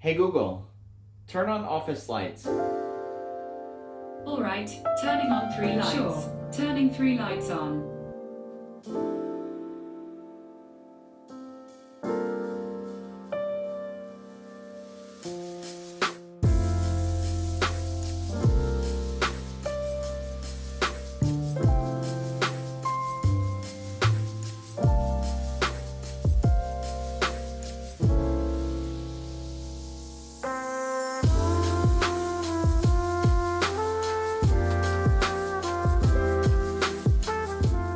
Hey Google, turn on office lights. All right, turning on 3 lights. Sure, turning 3 lights on.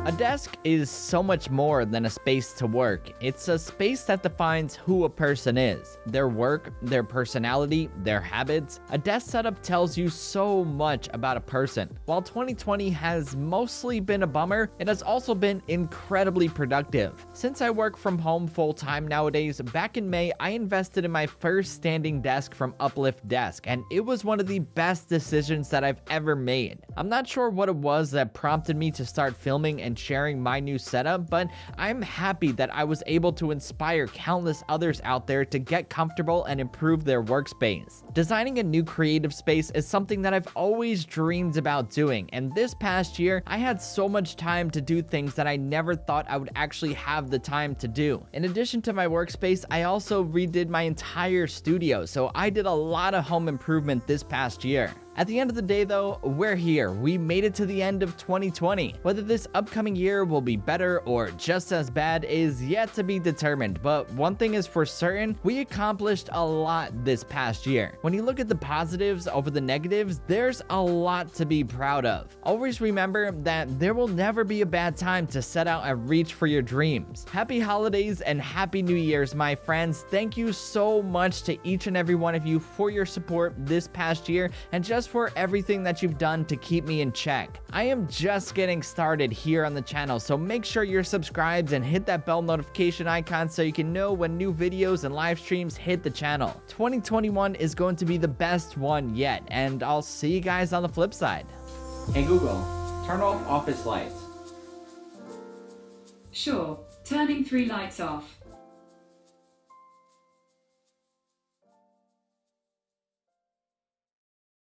A desk is so much more than a space to work. It's a space that defines who a person is, their work, their personality, their habits. A desk setup tells you so much about a person. While 2020 has mostly been a bummer, it has also been incredibly productive. Since I work from home full-time nowadays, back in May, I invested in my first standing desk from Uplift Desk, and it was one of the best decisions that I've ever made. I'm not sure what it was that prompted me to start filming and sharing my new setup, but I'm happy that I was able to inspire countless others out there to get comfortable and improve their workspace. Designing a new creative space is something that I've always dreamed about doing, and this past year, I had so much time to do things that I never thought I would actually have the time to do. In addition to my workspace, I also redid my entire studio, so I did a lot of home improvement this past year. At the end of the day though, we're here. We made it to the end of 2020. Whether this upcoming year will be better or just as bad is yet to be determined, but one thing is for certain, we accomplished a lot this past year. When you look at the positives over the negatives, there's a lot to be proud of. Always remember that there will never be a bad time to set out and reach for your dreams. Happy holidays and happy New Year's, my friends. Thank you so much to each and every one of you for your support this past year and just for everything that you've done to keep me in check. I am just getting started here on the channel, so make sure you're subscribed and hit that bell notification icon so you can know when new videos and live streams hit the channel. 2021 is going to be the best one yet, and I'll see you guys on the flip side. Hey Google, turn off office lights. Sure, turning 3 lights off.